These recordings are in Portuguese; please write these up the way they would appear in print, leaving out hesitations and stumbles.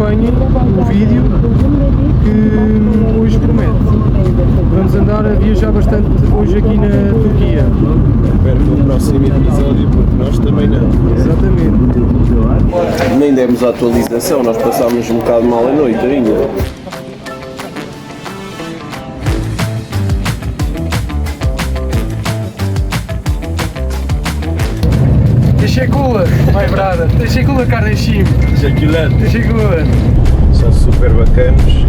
acompanhem o vídeo que hoje promete. Vamos andar a viajar bastante hoje aqui na Turquia. Espero no próximo episódio, porque nós também não. Exatamente. Nem demos a atualização, nós passámos um bocado mal a noite ainda. Teşekkürler, my brother. Teşekkürler kardeşim. Teşekkürler. Teşekkürler. São super bacanos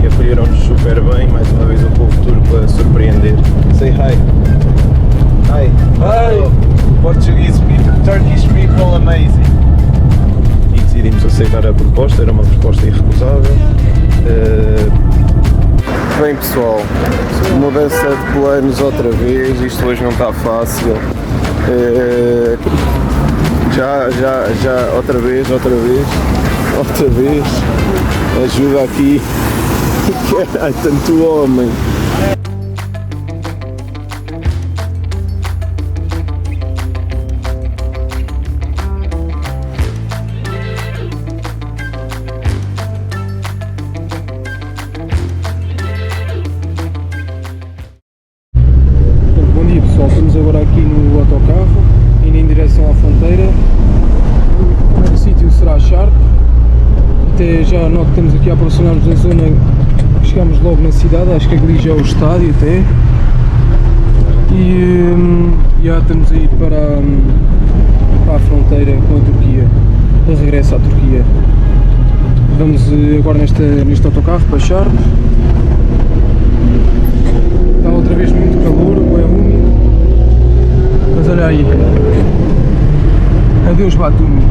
e acolheram-nos super bem. Mais uma vez o povo turco a surpreender. Say hi. Hi. Hi. Portuguese people, Turkish people, amazing. E decidimos aceitar a proposta, era uma proposta irrecusável. Bem pessoal, mudança de planos outra vez, isto hoje não está fácil. Já, outra vez, ajuda aqui, caralho, tanto homem. Bom dia pessoal, estamos agora aqui no autocarro, indo em direção à fronteira. O primeiro sítio será Sharp. Até já nós estamos aqui a aproximar-nos da zona que chegamos logo na cidade, acho que ali já é o estádio até. E já estamos a ir para a fronteira com a Turquia, a regresso à Turquia. Vamos agora neste autocarro para Sharp. Está outra vez muito calor, é úmido. Mas olha aí. Adeus Batumi.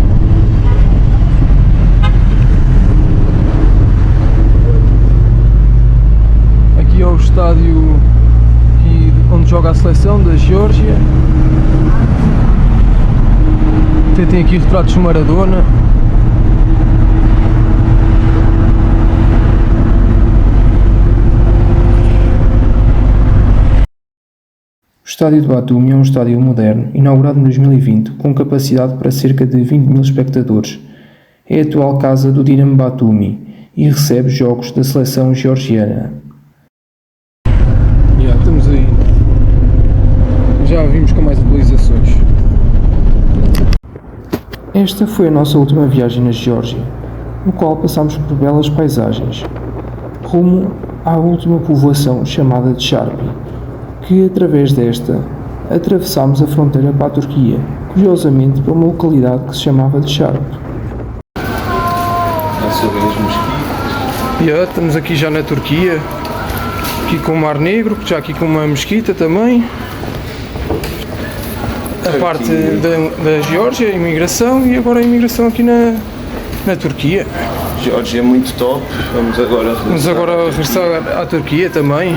Aqui é o estádio onde joga a seleção da Geórgia. Até tem aqui retratos de Maradona. O estádio de Batumi é um estádio moderno, inaugurado em 2020, com capacidade para cerca de 20 mil espectadores. É a atual casa do Dinamo Batumi e recebe jogos da seleção georgiana. Estamos aí. Já vimos com mais atualizações. Esta foi a nossa última viagem na Geórgia, no qual passámos por belas paisagens, rumo à última povoação chamada de Sharp, que através desta atravessámos a fronteira para a Turquia, curiosamente para uma localidade que se chamava de Sharp. Estamos aqui já na Turquia, aqui com o Mar Negro, já aqui com uma mesquita também. A parte da Geórgia, a imigração, e agora a imigração aqui na Turquia. Geórgia é muito top, vamos agora regressar à Turquia também.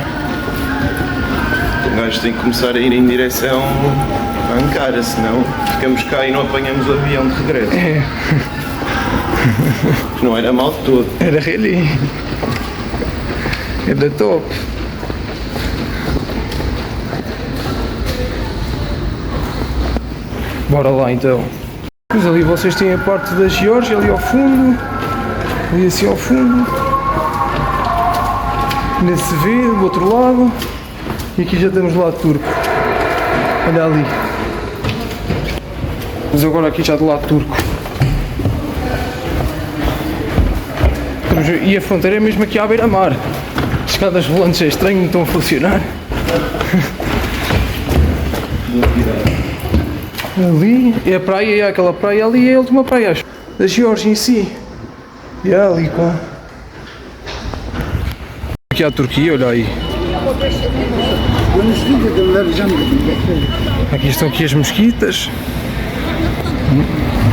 O gajo tem que começar a ir em direção à Ankara, senão ficamos cá e não apanhamos o avião de regresso. É. Não era mal de todo. Era really. Era top. Bora lá então. Pois ali vocês têm a parte da Geórgia ali ao fundo. Ali assim ao fundo. Ainda se vê do outro lado. E aqui já temos lá turco. Olha ali. Mas agora aqui já do lado turco. E a fronteira é mesmo aqui à beira-mar. As escadas volantes é estranho, não estão a funcionar. Ali é a praia, e aquela praia ali é a última praia, acho, da Geórgia em si. E é ali, pá. Aqui a Turquia, olha aí. Aqui estão aqui as mesquitas.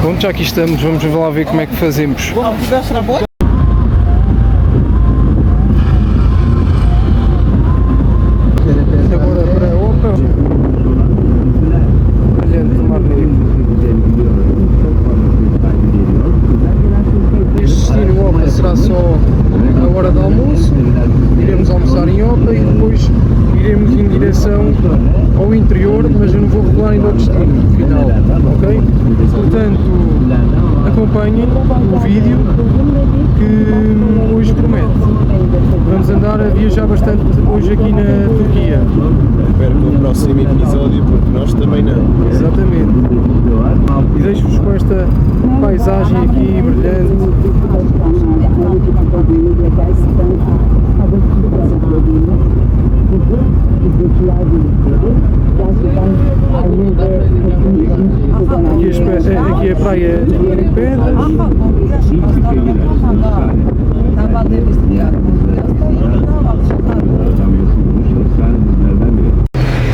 Pronto, já aqui estamos, vamos lá ver como é que fazemos. Agora para a Opa. Olhando do Mar Negro. Este destino Opa será só a hora do almoço. Iremos almoçar em Opa e depois iremos em direção ao interior, mas eu não vou revelar ainda o destino final, ok? Portanto, acompanhem o vídeo que hoje promete. Vamos andar a viajar bastante hoje aqui na Turquia. Espero que o próximo episódio, porque nós também não. Exatamente. E deixo-vos com esta paisagem aqui brilhante. Aqui é a praia de Pedras.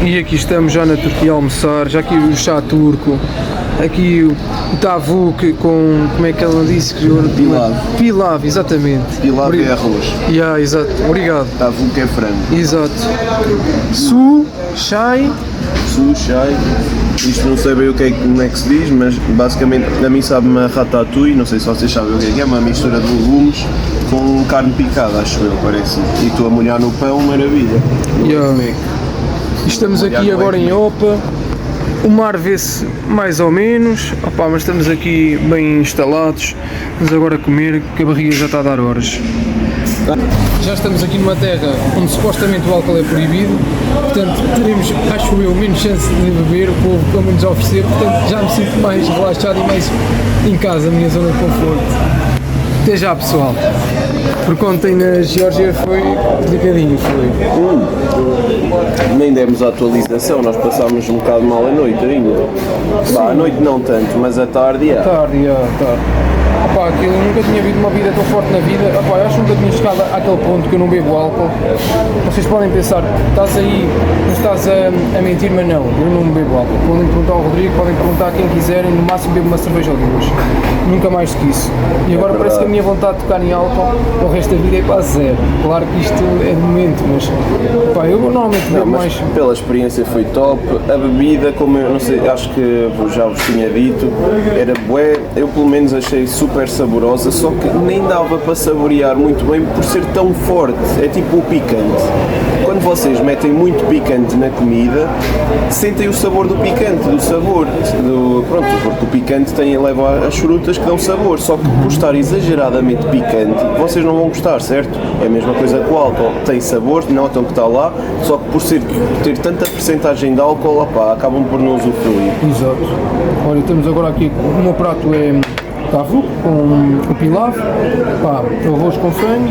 E aqui estamos já na Turquia a almoçar, já aqui o chá turco, aqui o tavuk com, como é que ela disse? Pilav. Pilav, exatamente. Pilav é arroz. Yeah, exato, obrigado. Tavuk é frango. Exato. Su, chai. Su, chai. Isto não sei bem como é que se diz, mas basicamente a mim sabe-me a ratatouille, não sei se vocês sabem o que é uma mistura de legumes com carne picada, acho eu, parece. E estou a molhar no pão, maravilha. Yeah. Estamos aqui agora em Opa, o mar vê-se mais ou menos, opa, mas estamos aqui bem instalados, vamos agora comer, que a barriga já está a dar horas. Já estamos aqui numa terra onde supostamente o álcool é proibido, portanto teremos, acho eu, menos chance de beber, o povo pelo menos a oferecer, portanto já me sinto mais relaxado e mais em casa, a minha zona de conforto. Até já, pessoal, porque ontem na Geórgia foi complicadinho, foi. Nem demos a atualização, nós passámos um bocado mal a noite ainda. Bah, à noite não tanto, mas à tarde é. Tarde. Opa, aquilo, eu nunca tinha havido uma vida tão forte na vida. Opa, eu acho que nunca tinha chegado àquele ponto que eu não bebo álcool. Vocês podem pensar, estás aí, não estás a mentir, mas não, eu não bebo álcool. Podem perguntar ao Rodrigo, podem perguntar a quem quiserem, no máximo bebo uma cerveja ou duas. Nunca mais do que isso. E agora parece que a minha vontade de tocar em álcool o resto da vida é quase zero. Claro que isto é de momento, mas opa, eu normalmente bebo mais. Pela experiência foi top, a bebida, como eu não sei, acho que já vos tinha dito, era bué, eu pelo menos achei super saborosa, só que nem dava para saborear muito bem por ser tão forte, é tipo o picante. Quando vocês metem muito picante na comida, sentem o sabor do picante, pronto, porque o picante leva as frutas que dão sabor, só que por estar exageradamente picante, vocês não vão gostar, certo? É a mesma coisa que o álcool, tem sabor, notam que está lá, só que por ter tanta percentagem de álcool, opá, acabam por não usufruir. Exato. Olha, estamos agora aqui, o meu prato é tavuk com o pilav, pá, arroz com frango,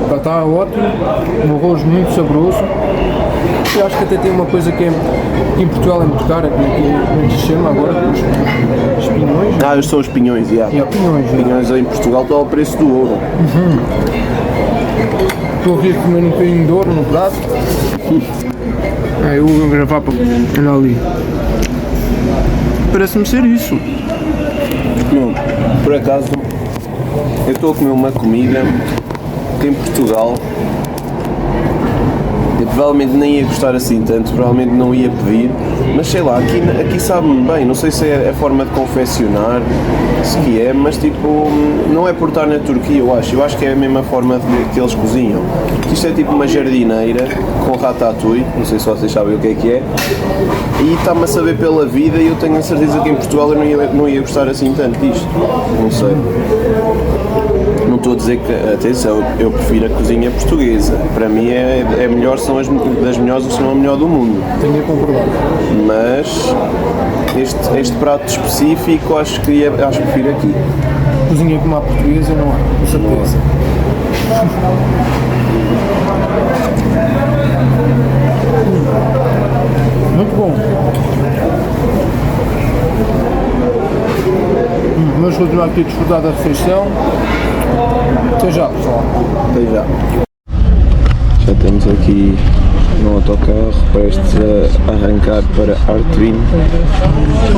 pá, está ótimo, um arroz muito saboroso. Eu acho que até tem uma coisa que em Portugal é muito cara, como é que se chama agora? Os pinhões? Ah, são os pinhões, já. Pinhões em Portugal estão ao preço do ouro. Estou a rir comer um bocadinho de ouro no prato. Eu vou gravar para olhar ali. Parece-me ser isso. Não, por acaso, eu estou a comer uma comida que em Portugal eu provavelmente nem ia gostar assim tanto, provavelmente não ia pedir, mas sei lá, aqui sabe-me bem, não sei se é a forma de confeccionar, se que é, mas tipo, não é por estar na Turquia, eu acho que é a mesma forma que eles cozinham. Isto é tipo uma jardineira com ratatouille, não sei se vocês sabem o que é, e está-me a saber pela vida e eu tenho a certeza que em Portugal eu não ia gostar assim tanto disto, não sei. Não estou a dizer que, atenção, eu prefiro a cozinha portuguesa, para mim é melhor, são das melhores, se não a melhor do mundo. Tenho a concordar. Mas este prato específico acho que prefiro aqui. Cozinha como a portuguesa não há, com certeza. Muito bom. Vamos continuar aqui a desfrutar da refeição. Até já, pessoal. Até já. Já estamos aqui no autocarro, prestes a arrancar para Artvin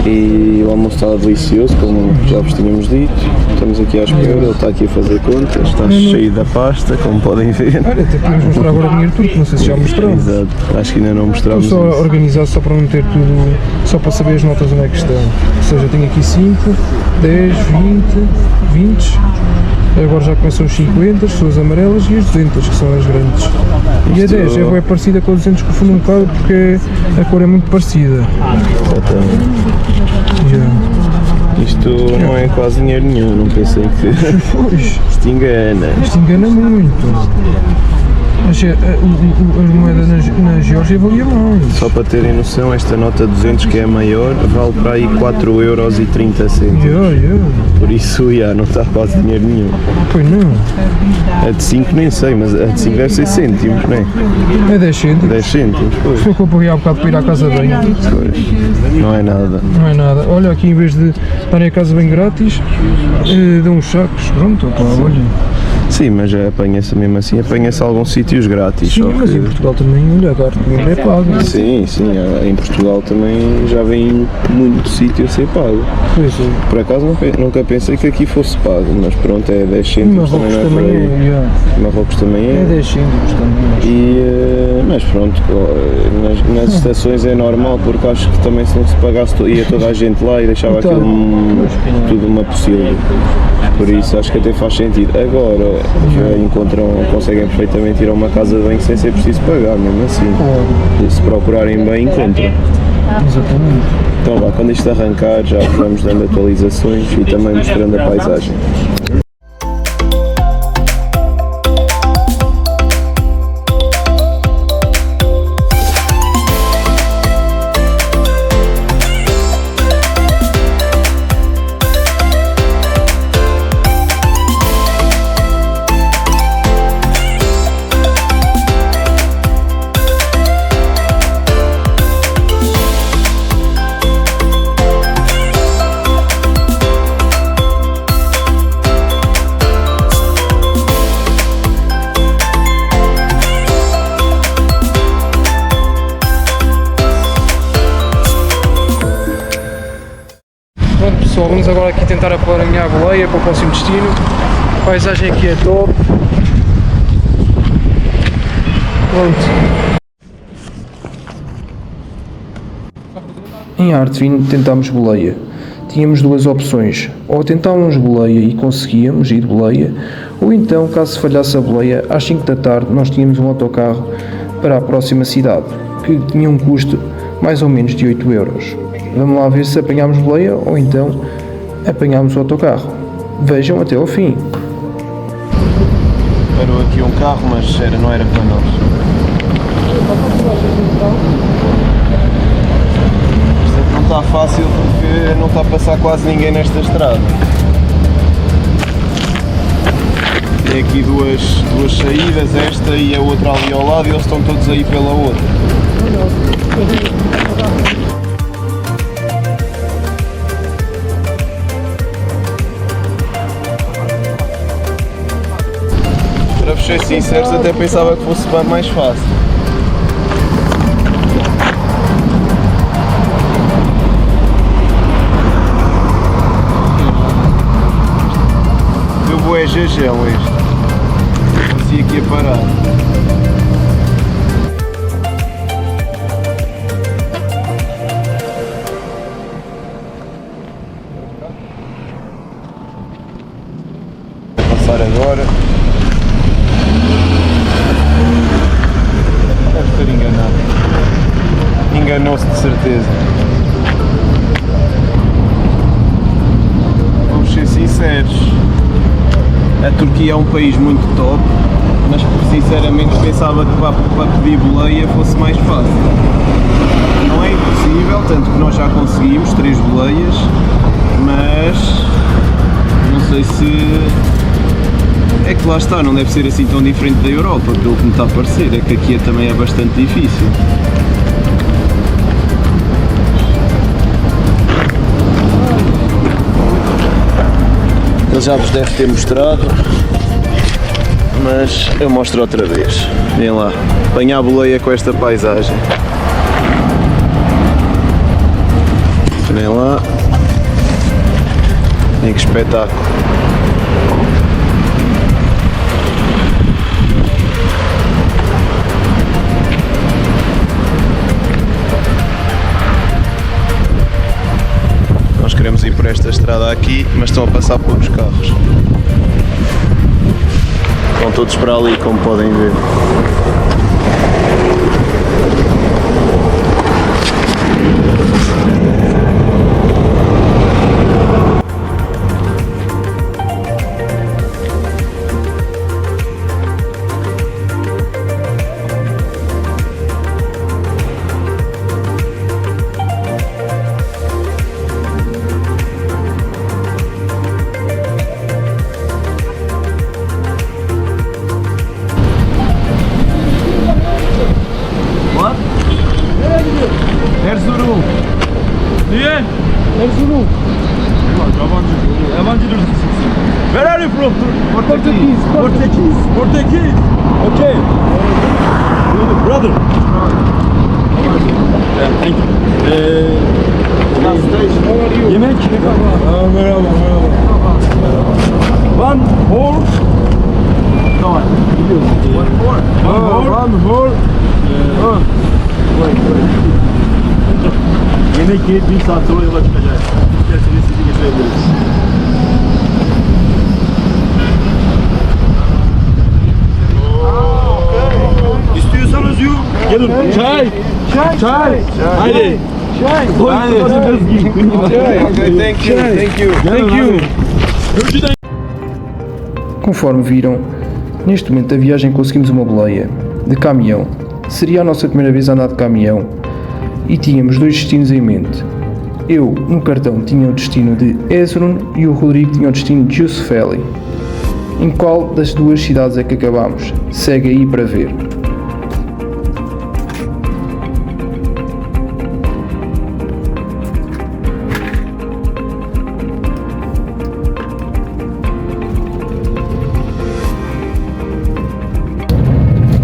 e o almoço está delicioso, como já vos tínhamos dito. Estamos aqui à espera, ele está aqui a fazer contas, está cheio da pasta, como podem ver. Olha, até podemos mostrar agora o dinheiro turco, não sei se já mostramos. Exato, acho que ainda não mostramos. Estou só a organizar só para não ter tudo, só para saber as notas onde é que estão. Ou seja, tenho aqui 5, 10, 20. Agora já começam os 50, as suas amarelas e as 200, que são as grandes. E a 10 é bem parecida com a 200, confundo um bocado porque a cor é muito parecida. Exatamente. Yeah. Isto não é quase dinheiro nenhum, não pensei que Pois, isto engana. isto engana muito. Mas as moedas na Geórgia valia mais. Só para terem noção, esta nota 200 que é a maior vale para aí 4,30€. Por isso, não está quase dinheiro nenhum. Pois não. A de 5 nem sei, mas a de 5 deve ser cêntimos, não é? É 10 cêntimos. 10 cêntimos, pois. Foi o que eu paguei há bocado para ir à casa bem. Pois. Não é nada. Não é nada. Olha, aqui em vez de estarem a casa bem grátis, dão uns sacos. Pronto, pá, olha. Sim, mas apanha-se mesmo assim, apanha-se alguns sítios grátis. Sim, só mas que... em Portugal também, olha, a arte é paga. Sim, em Portugal também já vem muito sítio a ser pago. Pois é. Por acaso nunca pensei que aqui fosse pago, mas pronto, é 10 Em cêntimos Marrocos também não é por também aí. é. Marrocos também É 10 cêntimos também. mas pronto, nas estações é normal, porque acho que também se não se pagasse, ia toda a gente lá e deixava Então, aquilo tudo uma possível. Por isso acho que até faz sentido. Agora já conseguem perfeitamente ir a uma casa de banho sem ser preciso pagar, mesmo assim. E se procurarem bem, encontram. Exatamente. Então lá, quando isto arrancar já vamos dando atualizações e também mostrando a paisagem. Pronto pessoal, vamos agora aqui tentar aplaranhar a boleia para o próximo destino. A paisagem aqui é top. Pronto. Em Artvin tentámos boleia. Tínhamos duas opções, ou tentávamos boleia e conseguíamos ir de boleia, ou então, caso falhasse a boleia, às 5 da tarde nós tínhamos um autocarro para a próxima cidade, que tinha um custo mais ou menos de 8€. Vamos lá ver se apanhámos boleia ou então apanhámos o autocarro. Vejam até ao fim. Parou aqui um carro, mas não era para nós. Isto não está fácil porque não está a passar quase ninguém nesta estrada. Tem aqui duas saídas, esta e a outra ali ao lado, e eles estão todos aí pela outra. Para vos ser sinceros, até pensava que fosse bem mais fácil. Deu bué jejão este. Parecia que ia parar. Vai passar agora. Deve estar enganado. Enganou-se de certeza. Vamos ser sinceros. A Turquia é um país muito top, mas sinceramente pensava que para pedir boleia fosse mais fácil. Não é impossível, tanto que nós já conseguimos 3 boleias, mas não sei se... É que lá está, não deve ser assim tão diferente da Europa, pelo que me está a parecer, é que aqui também é bastante difícil. Ele já vos deve ter mostrado, mas eu mostro outra vez. Vem lá, apanhar a boleia com esta paisagem. Vem lá. Vem que espetáculo. Nós queremos ir por esta estrada aqui, mas estão a passar poucos carros. Estão todos para ali, como podem ver. from Portuguese. Okay. Brother. Thank you. How are you? Yemek. Merhaba. One more. Tamam. One more. Yemek yiyip 1 saat sonra yola çıkacağız. İsterseniz sizi getirebiliriz. İstiyorsanız you gelin. Çay. Haydi. Okay, thank you. Thank you. Conforme viram, neste momento da viagem conseguimos uma boleia de caminhão. Seria a nossa primeira vez a andar de caminhão e tínhamos 2 destinos em mente. Eu, no cartão, tinha o destino de Erzurum e o Rodrigo tinha o destino de Yusufeli. Em qual das 2 cidades é que acabamos? Segue aí para ver.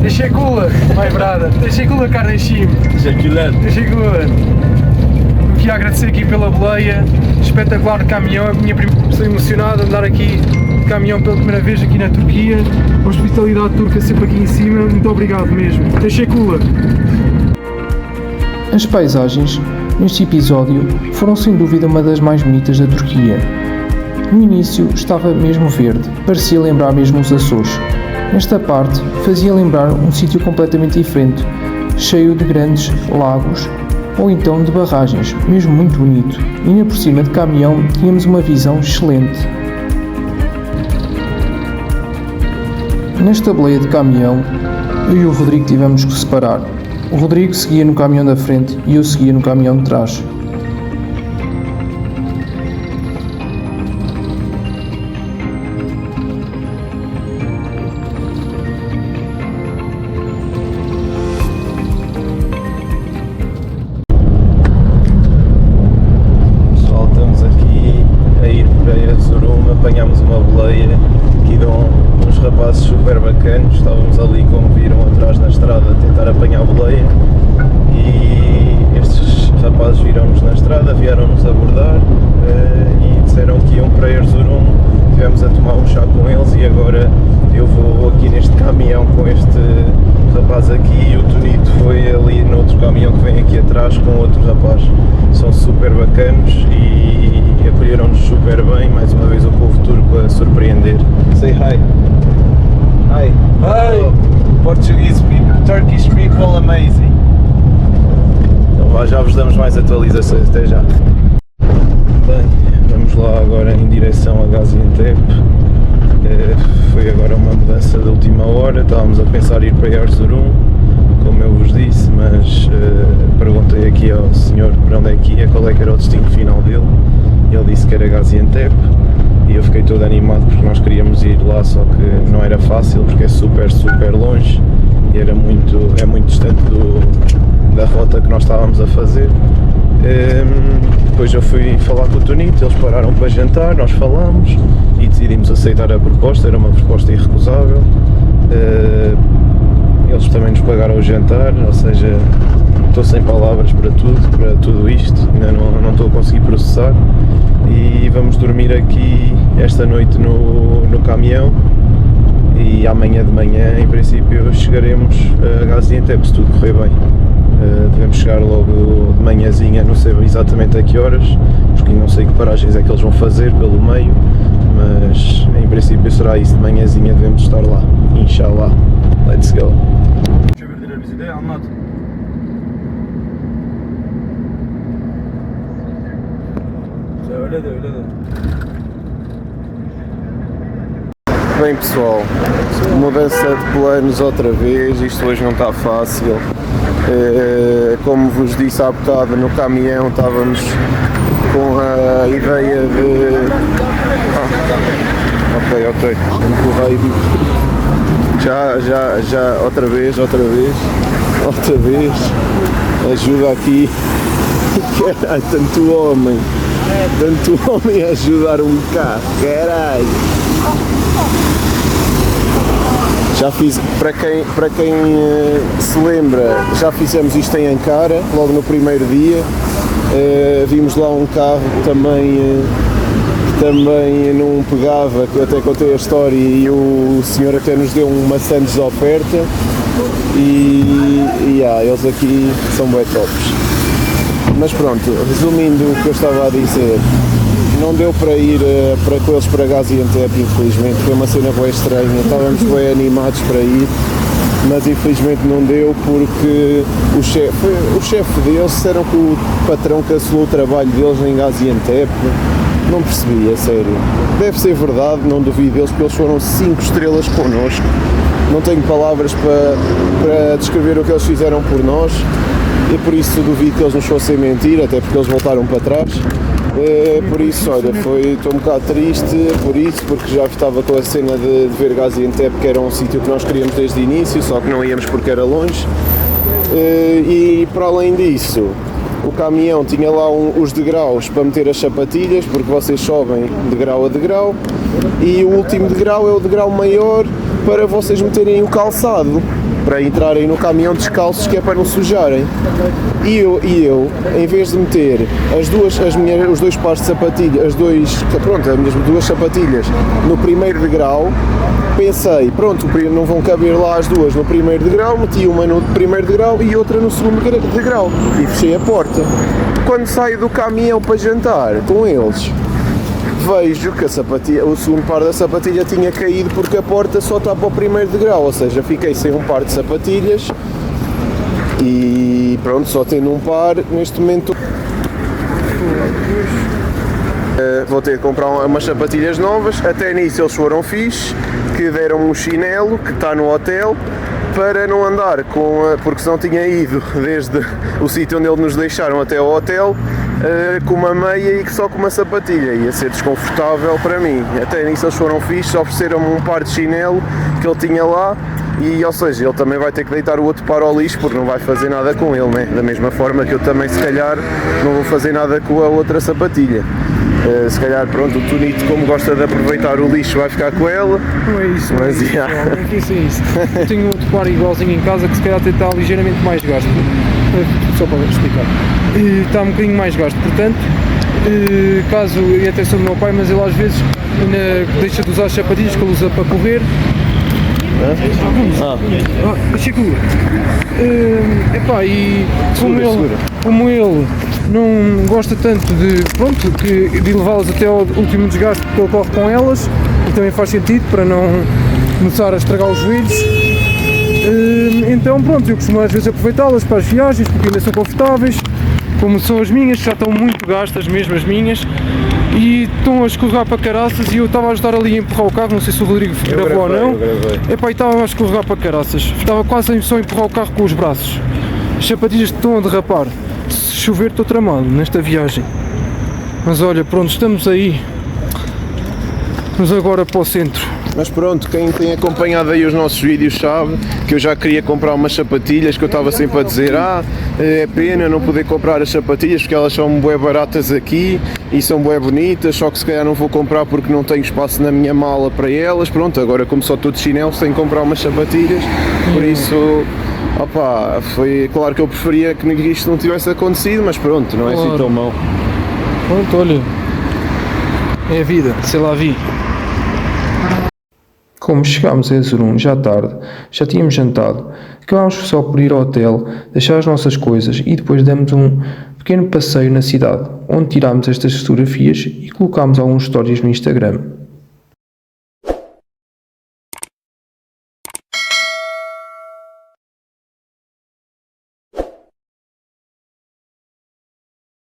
Teşekkürler, my brother. Teşekkürler, kardeşim. Teşekkürler. Teşekkürler. Eu queria agradecer aqui pela boleia, espetacular de caminhão. Estou emocionado de andar aqui de caminhão pela primeira vez aqui na Turquia. A hospitalidade turca sempre aqui em cima. Muito obrigado mesmo. Teşekkürler. As paisagens neste episódio foram sem dúvida uma das mais bonitas da Turquia. No início estava mesmo verde, parecia lembrar mesmo os Açores. Nesta parte fazia lembrar um sítio completamente diferente, cheio de grandes lagos ou então de barragens, mesmo muito bonito. E ainda por cima de caminhão tínhamos uma visão excelente. Nesta boleia de caminhão, eu e o Rodrigo tivemos que separar. O Rodrigo seguia no caminhão da frente e eu seguia no caminhão de trás. Pessoal, estamos aqui a ir para Erzurum, apanhámos uma boleia aqui de uns rapazes super bacanos. Estávamos ali, como viram, atrás na estrada a tentar apanhar a boleia e estes rapazes viram-nos na estrada, vieram-nos abordar e disseram que iam para Erzurum. Estivemos a tomar um chá com eles e agora eu vou aqui neste caminhão com este rapaz aqui e o Tonito foi ali no outro caminhão que vem aqui atrás com outro rapaz. São super bacanos e acolheram-nos super bem. Mais uma vez o povo turco a surpreender. Say hi. Hi. Hi. Portuguese people, Turkish people, amazing. Então já vos damos mais atualizações, até já. Bem, vamos lá agora em direção a Gaziantep. Foi agora uma mudança da última hora, estávamos a pensar ir para Erzurum, como eu vos disse, mas perguntei aqui ao senhor para onde é que ia, qual é que era o destino final dele, e ele disse que era Gaziantep, e eu fiquei todo animado porque nós queríamos ir lá, só que não era fácil porque é super longe e é muito distante da rota que nós estávamos a fazer. Depois eu fui falar com o Tonito, eles pararam para jantar, nós falamos e decidimos aceitar a proposta, era uma proposta irrecusável. Eles também nos pagaram o jantar, ou seja, estou sem palavras para tudo isto, ainda não estou a conseguir processar. E vamos dormir aqui esta noite no caminhão e amanhã de manhã, em princípio, chegaremos a Gaziantep, se tudo correr bem. Devemos chegar logo de manhãzinha, não sei exatamente a que horas, porque não sei que paragens é que eles vão fazer pelo meio, mas em princípio será isso, de manhãzinha devemos estar lá, inshallah. Let's go. Çevirdiler bizi de, anlat. Öyle de. Bem pessoal, mudança de planos outra vez, isto hoje não está fácil. Como vos disse há bocado, no caminhão estávamos com a ideia de... Ok, empurrei. Já, outra vez, ajuda aqui. Caralho, tanto homem a ajudar um carro, caralho. Já fiz, para quem se lembra, já fizemos isto em Ankara, logo no primeiro dia. Vimos lá um carro que também não pegava, que eu até contei a história e o senhor até nos deu uma Santos oferta e eles aqui são bem tops. Mas pronto, resumindo o que eu estava a dizer, não deu para ir com eles para Gaziantep, infelizmente, foi uma cena bem estranha, estávamos bem animados para ir, mas infelizmente não deu porque o chefe deles disseram que o patrão cancelou o trabalho deles em Gaziantep. Não percebi, a sério. Deve ser verdade, não duvido deles, porque eles foram 5 estrelas connosco. Não tenho palavras para descrever o que eles fizeram por nós e por isso duvido que eles nos fossem mentir, até porque eles voltaram para trás. Por isso, olha, estou um bocado triste por isso, porque já estava com a cena de ver Gaziantep, que era um sítio que nós queríamos desde o início, só que não íamos porque era longe. E para além disso, o caminhão tinha lá os degraus para meter as sapatilhas, porque vocês sobem degrau a degrau, e o último degrau é o degrau maior para vocês meterem o calçado, para entrarem no caminhão descalços, que é para não sujarem. E eu em vez de meter os dois pares de sapatilhas, as minhas duas sapatilhas no primeiro degrau, pensei, pronto, não vão caber lá as duas no primeiro degrau, meti uma no primeiro degrau e outra no segundo degrau e fechei a porta. Quando saio do caminhão para jantar com eles, vejo que o segundo par da sapatilha tinha caído porque a porta só está para o primeiro degrau, ou seja, fiquei sem um par de sapatilhas e pronto, só tendo um par neste momento. Vou ter que comprar umas sapatilhas novas, até nisso eles foram fixe, que deram um chinelo que está no hotel, para não andar porque senão tinha ido desde o sítio onde eles nos deixaram até ao hotel com uma meia e só com uma sapatilha, ia ser desconfortável para mim. Até nisso eles foram fixes, ofereceram-me um par de chinelo que ele tinha lá e, ou seja, ele também vai ter que deitar o outro par ao lixo porque não vai fazer nada com ele, né? Da mesma forma que eu também se calhar não vou fazer nada com a outra sapatilha. Se calhar, pronto, o Tonito, como gosta de aproveitar o lixo, vai ficar com ela. Não é isso, mas não é isso, é isso. Eu tenho outro par igualzinho em casa que se calhar até está ligeiramente mais gasto. Só para explicar. Está um bocadinho mais gasto, portanto, caso, e atenção do meu pai, mas ele às vezes deixa de usar as sapatilhas que ele usa para correr. Chico, e como ele não gosta tanto de levá-las até ao último desgaste que ele corre com elas, e também faz sentido para não começar a estragar os joelhos, então pronto, eu costumo às vezes aproveitá-las para as viagens porque ainda são confortáveis, como são as minhas, já estão muito gastas mesmo as minhas, e estão a escorregar para caraças, e eu estava a ajudar ali a empurrar o carro, não sei se o Rodrigo gravou ou não, e estava a escorregar para caraças, estava quase só a empurrar o carro com os braços, as sapatilhas estão a derrapar, se chover estou tramado nesta viagem, mas olha, pronto, estamos aí, vamos agora para o centro. Mas pronto, quem tem acompanhado aí os nossos vídeos sabe que eu já queria comprar umas sapatilhas, que eu estava sempre a dizer é pena não poder comprar as sapatilhas porque elas são bué baratas aqui e são bué bonitas, só que se calhar não vou comprar porque não tenho espaço na minha mala para elas. Pronto, agora como só estou de chinelos tenho que comprar umas sapatilhas, por isso foi claro que eu preferia que isto não tivesse acontecido, mas pronto, não é assim tão mau. Pronto, olha, é a vida, sei lá, vi. Como chegámos a Erzurum já tarde, já tínhamos jantado, acabámos só por ir ao hotel, deixar as nossas coisas e depois demos um pequeno passeio na cidade, onde tirámos estas fotografias e colocámos alguns stories no Instagram.